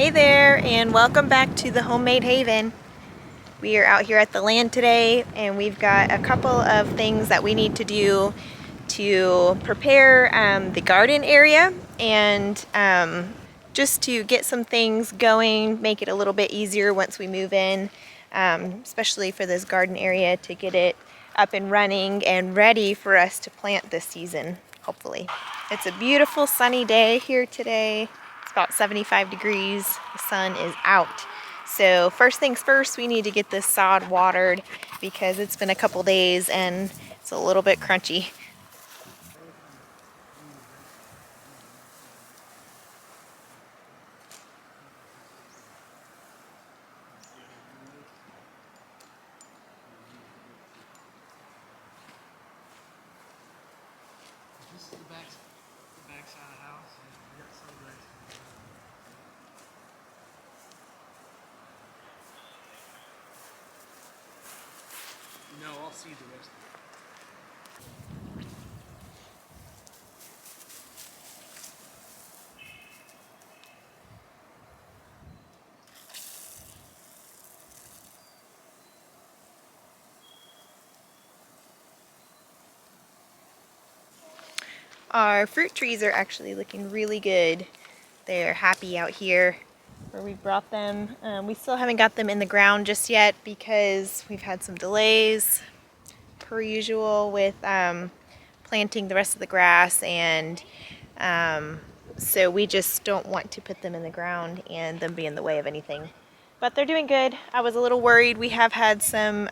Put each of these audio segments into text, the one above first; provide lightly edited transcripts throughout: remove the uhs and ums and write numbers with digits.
Hey there, and welcome back to the Homemade Haven. We are out here at the land today, and we've got a couple of things that we need to do to prepare the garden area and just to get some things going, make it a little bit easier once we move in, especially for this garden area, to get it up and running and ready for us to plant this season, hopefully. It's a beautiful sunny day here today. It's about 75 degrees. The sun is out. So first things first, we need to get this sod watered because it's been a couple days and it's a little bit crunchy. This is the back side of the house. We got some legs. No, I'll see the rest of it. Our fruit trees are actually looking really good. They're happy out here where we brought them. We still haven't got them in the ground just yet because we've had some delays per usual with planting the rest of the grass, and so we just don't want to put them in the ground and them be in the way of anything. But they're doing good. I was a little worried. We have had some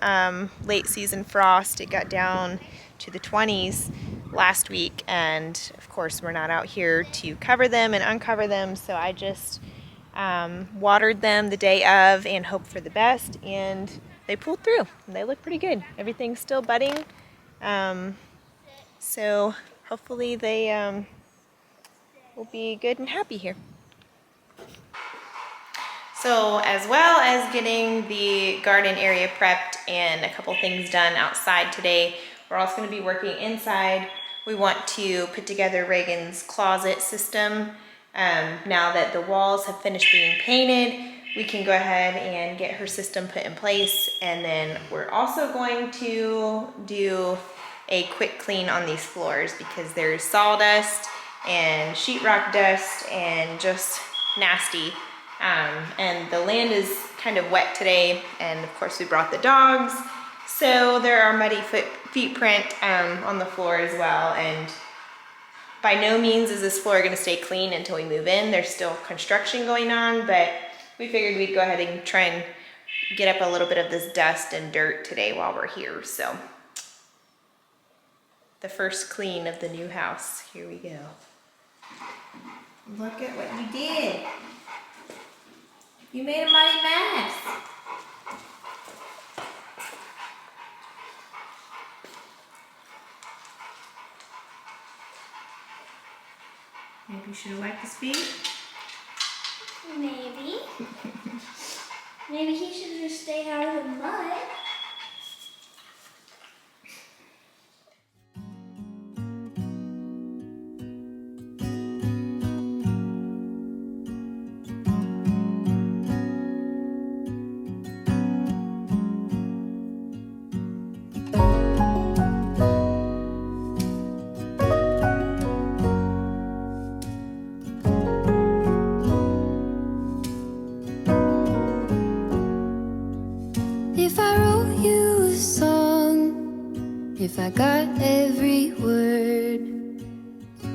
late season frost. It got down to the 20s last week, and of course we're not out here to cover them and uncover them, so I just watered them the day of and hoped for the best, and they pulled through. They look pretty good. Everything's still budding, so hopefully they will be good and happy here. So as well as getting the garden area prepped and a couple things done outside today, we're also going to be working inside. We want to put together Reagan's closet system. Now that the walls have finished being painted, we can go ahead and get her system put in place. And then we're also going to do a quick clean on these floors because there's sawdust and sheetrock dust and just nasty. And the land is kind of wet today, and of course we brought the dogs, so there are muddy feet print on the floor as well. And by no means is this floor going to stay clean until we move in. There's still construction going on, but we figured we'd go ahead and try and get up a little bit of this dust and dirt today while we're here. So the first clean of the new house. Here we go. Look at what you did. You made a mighty mess. Maybe you should have wiped his feet? Maybe. Maybe he should have just stayed out of the mud. If I wrote you a song, if I got every word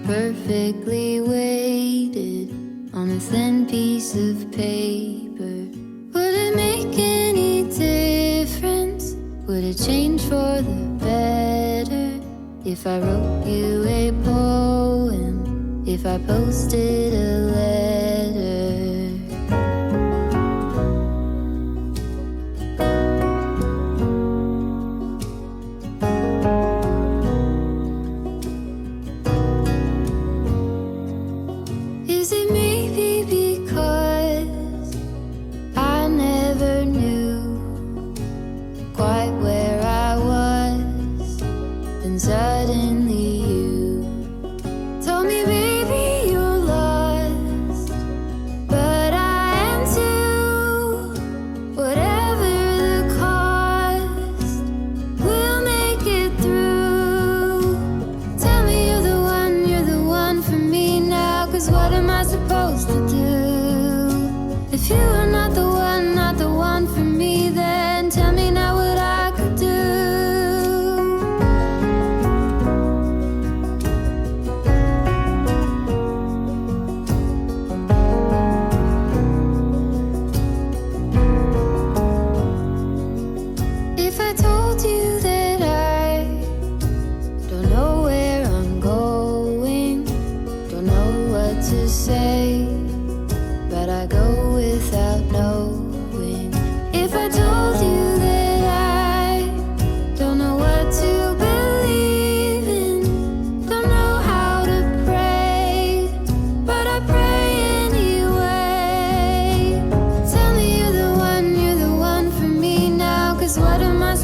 perfectly weighted on a thin piece of paper, would it make any difference? Would it change for the better? If I wrote you a poem, if I posted a letter? Is it maybe because I never knew quite where I was, then suddenly you told me, baby, you're lost, but I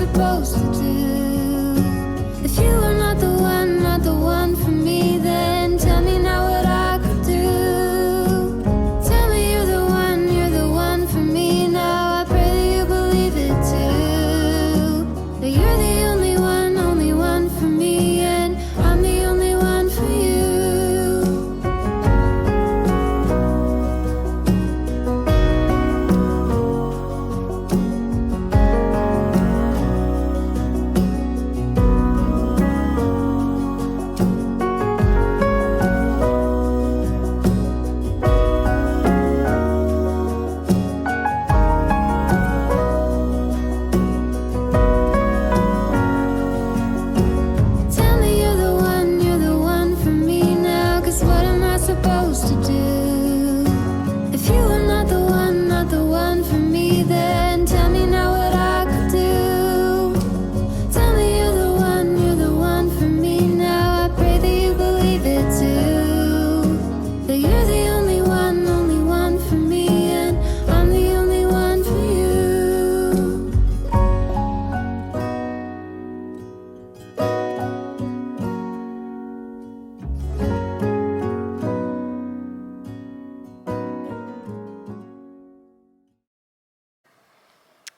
supposed to do? If you are not the one for me, then tell me now what I could do. Tell me you're the one for me now. I pray that you believe it too. That you're the only one for me, and I'm the only one for you. Tell me you're the one for me now. 'Cause what am I supposed to do? If you are not the one for me, then tell me now what I could do. Tell me you're the one for me now. I pray that you believe it too. That you're the only one for me, and I'm the only one for you.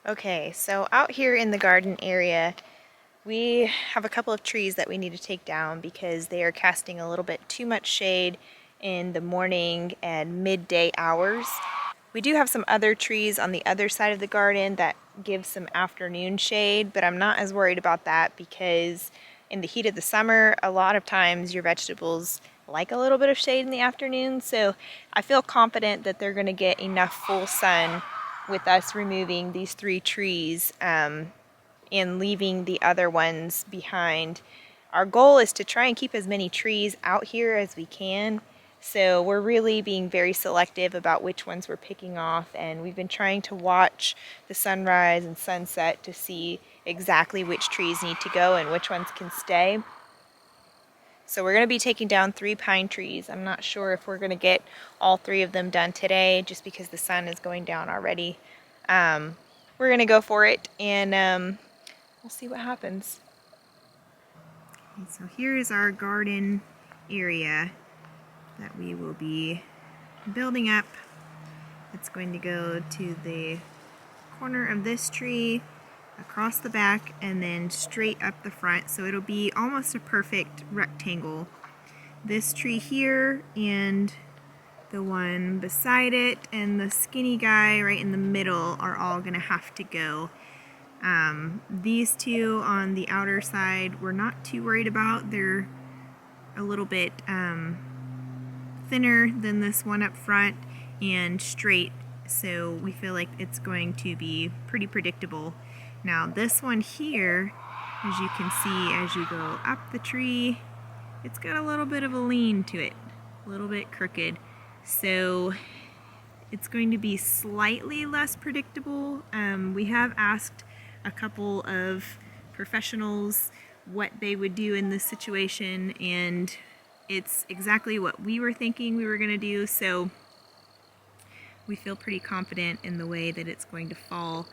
Okay, so out here in the garden area, we have a couple of trees that we need to take down because they are casting a little bit too much shade in the morning and midday hours. We do have some other trees on the other side of the garden that give some afternoon shade, but I'm not as worried about that because in the heat of the summer, a lot of times your vegetables like a little bit of shade in the afternoon, so I feel confident that they're going to get enough full sun with us removing these 3 trees and leaving the other ones behind. Our goal is to try and keep as many trees out here as we can, so we're really being very selective about which ones we're picking off, and we've been trying to watch the sunrise and sunset to see exactly which trees need to go and which ones can stay. So we're going to be taking down 3 pine trees. I'm not sure if we're going to get all 3 of them done today just because the sun is going down already. We're going to go for it and we'll see what happens. Okay, so here is our garden area that we will be building up. It's going to go to the corner of this tree, across the back, and then straight up the front, so it'll be almost a perfect rectangle. This tree here and the one beside it and the skinny guy right in the middle are all gonna have to go. These 2 on the outer side we're not too worried about. They're a little bit thinner than this one up front and straight, so we feel like it's going to be pretty predictable. Now this one here, as you can see as you go up the tree, it's got a little bit of a lean to it, a little bit crooked, so it's going to be slightly less predictable. We have asked a couple of professionals what they would do in this situation, and it's exactly what we were thinking we were going to do, so we feel pretty confident in the way that it's going to fall.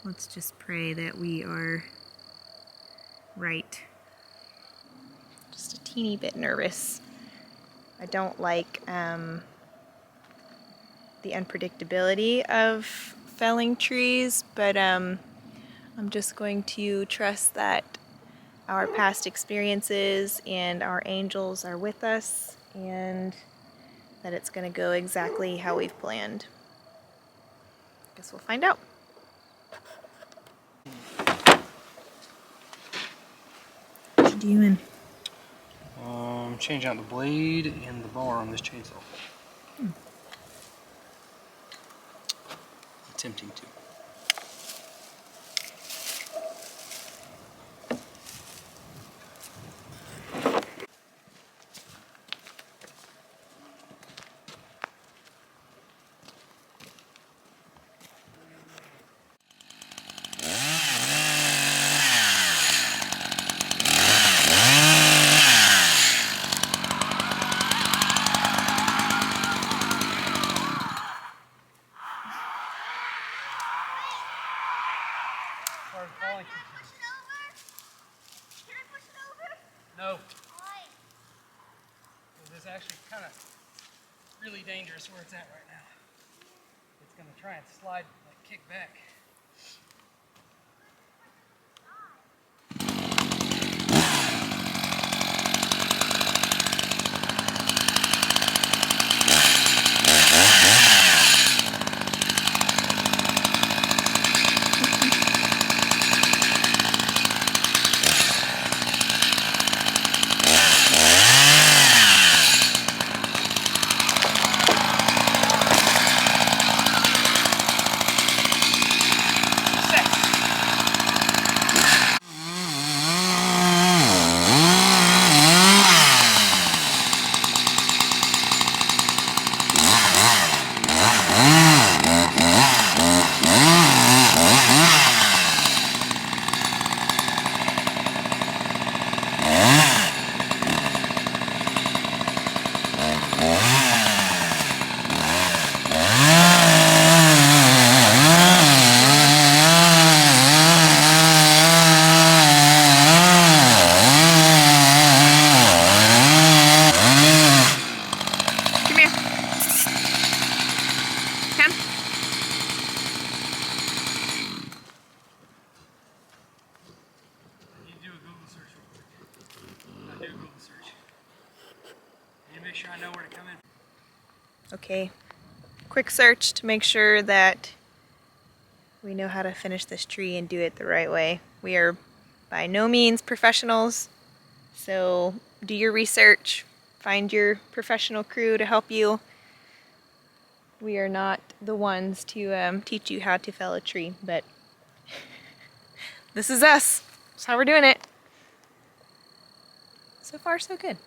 Let's just pray that we are right. Just a teeny bit nervous. I don't like the unpredictability of felling trees, but I'm just going to trust that our past experiences and our angels are with us and that it's going to go exactly how we've planned. Guess we'll find out. What you doing? Change out the blade and the bar on this chainsaw. Attempting to. far as falling. Can I push it over? No, Why? because it's actually kind of really dangerous where it's at right now. It's going to try and slide, like kick back. Come here. Come. I need to do a Google search real quick. I do a Google search. I need to make sure I know where to come in. Okay. Quick search to make sure that we know how to finish this tree and do it the right way. We are by no means professionals, so do your research. Find your professional crew to help you. We are not the ones to teach you how to fell a tree, but this is us. That's how we're doing it. So far, so good.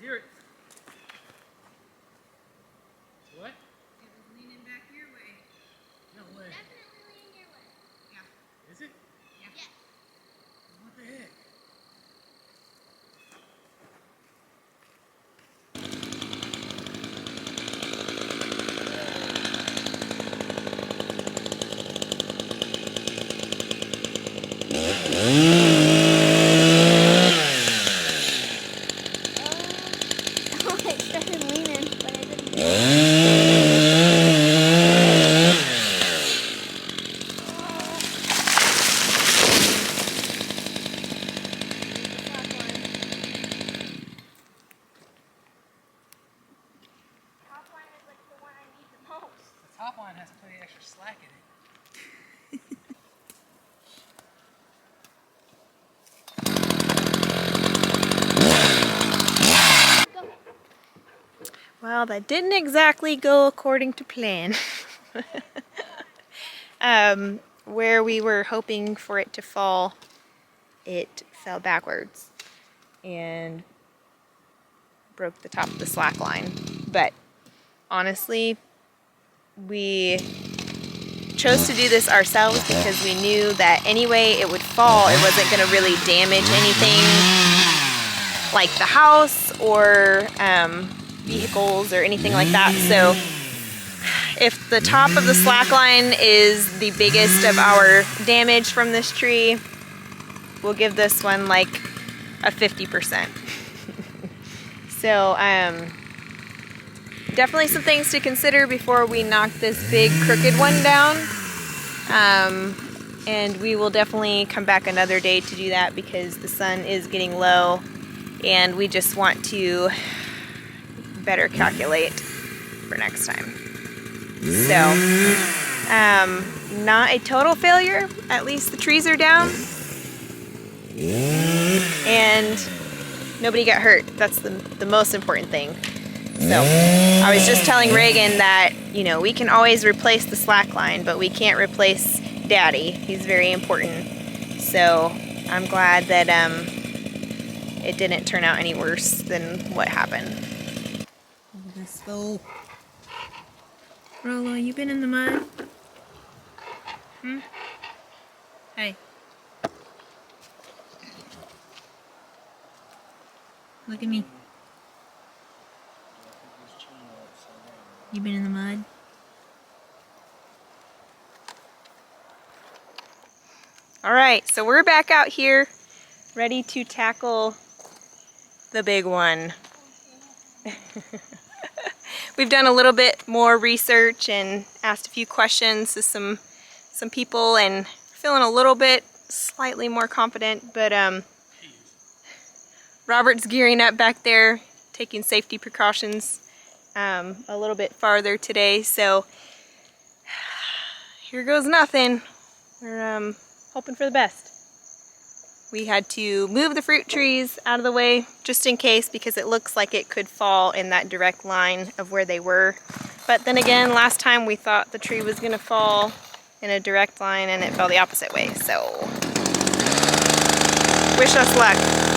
Hear it. What? It was leaning back your way. No way. Definitely lean your way. Yeah. Is it? Yes. What the heck? Oh, it started leaning, but it didn't. Top line is like the one I need the most. The top line has plenty extra slack in it. Well, that didn't exactly go according to plan. Where we were hoping for it to fall, it fell backwards and broke the top of the slack line. But honestly, we chose to do this ourselves because we knew that anyway it would fall. It wasn't going to really damage anything like the house or vehicles or anything like that. So if the top of the slack line is the biggest of our damage from this tree, we'll give this one like a 50%. So definitely some things to consider before we knock this big crooked one down. And we will definitely come back another day to do that because the sun is getting low and we just want to better calculate for next time. So, not a total failure. At least the trees are down. And nobody got hurt. That's the most important thing. So, I was just telling Reagan that, you know, we can always replace the slack line, but we can't replace Daddy. He's very important. So, I'm glad that it didn't turn out any worse than what happened. This though. Rolo, you been in the mud? Hmm? Hey. Look at me. You been in the mud? All right, so we're back out here ready to tackle the big one. We've done a little bit more research and asked a few questions to some people and feeling a little bit slightly more confident, but Robert's gearing up back there, taking safety precautions a little bit farther today, so here goes nothing. We're hoping for the best. We had to move the fruit trees out of the way just in case, because it looks like it could fall in that direct line of where they were. But then again, last time we thought the tree was gonna fall in a direct line and it fell the opposite way, so wish us luck.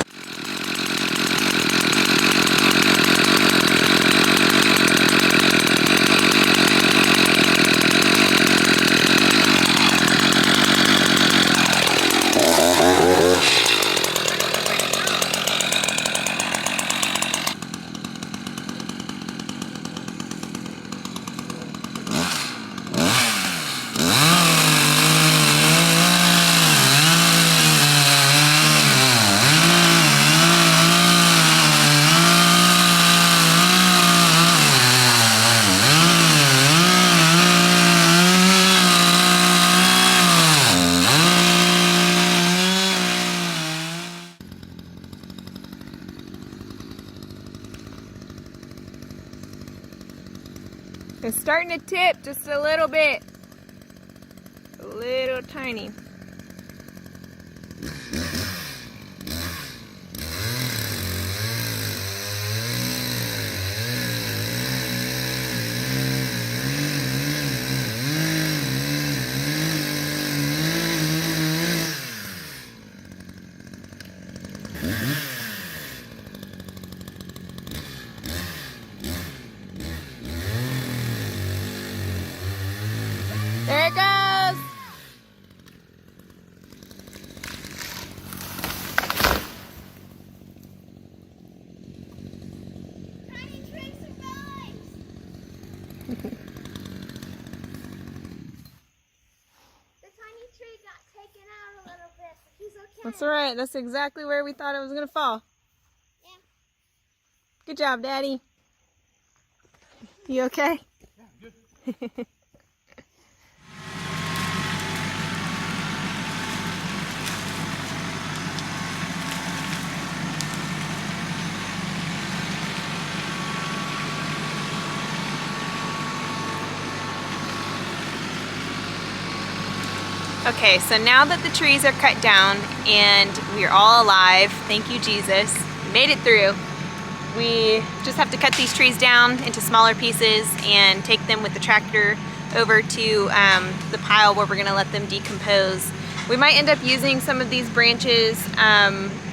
It's starting to tip just a little bit. A little tiny. There it goes! Tiny tree survives. The tiny tree got taken out a little bit, but he's okay. That's alright, that's exactly where we thought it was gonna fall. Yeah. Good job, Daddy. You okay? Yeah, good. Okay, so now that the trees are cut down and we're all alive, thank you Jesus, we made it through. We just have to cut these trees down into smaller pieces and take them with the tractor over to the pile where we're gonna let them decompose. We might end up using some of these branches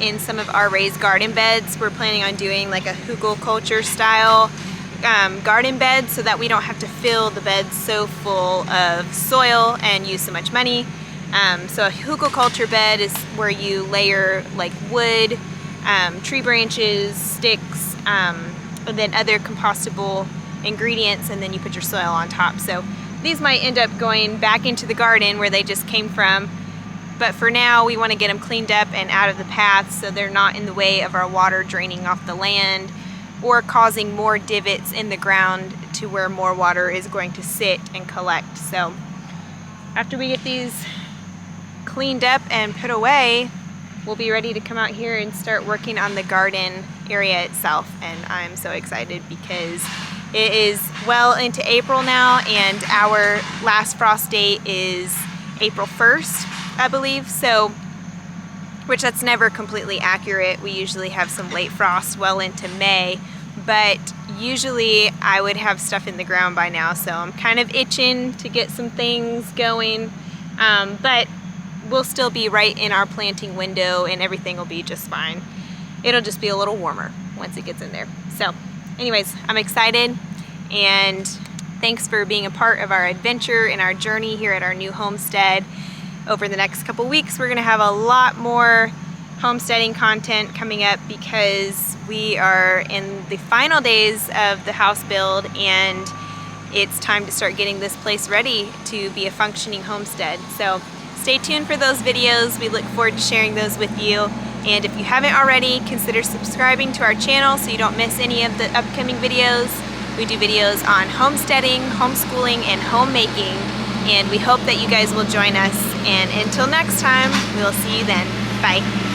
in some of our raised garden beds. We're planning on doing like a hugelkultur style garden bed so that we don't have to fill the beds so full of soil and use so much money. So a hugelkultur bed is where you layer like wood, tree branches, sticks, and then other compostable ingredients, and then you put your soil on top. So these might end up going back into the garden where they just came from, but for now we want to get them cleaned up and out of the path so they're not in the way of our water draining off the land or causing more divots in the ground to where more water is going to sit and collect. So after we get these cleaned up and put away, we'll be ready to come out here and start working on the garden area itself. And I'm so excited because it is well into April now, and our last frost date is April 1st, I believe. So, which that's never completely accurate. We usually have some late frost well into May, but usually I would have stuff in the ground by now. So I'm kind of itching to get some things going, but we'll still be right in our planting window and everything will be just fine. It'll just be a little warmer once it gets in there. So anyways, I'm excited and Thanks for being a part of our adventure and our journey here at our new homestead. Over the next couple weeks, we're gonna have a lot more homesteading content coming up because we are in the final days of the house build and it's time to start getting this place ready to be a functioning homestead. So stay tuned for those videos. We look forward to sharing those with you. And if you haven't already, consider subscribing to our channel so you don't miss any of the upcoming videos. We do videos on homesteading, homeschooling, and homemaking. And we hope that you guys will join us. And until next time, we'll see you then. Bye.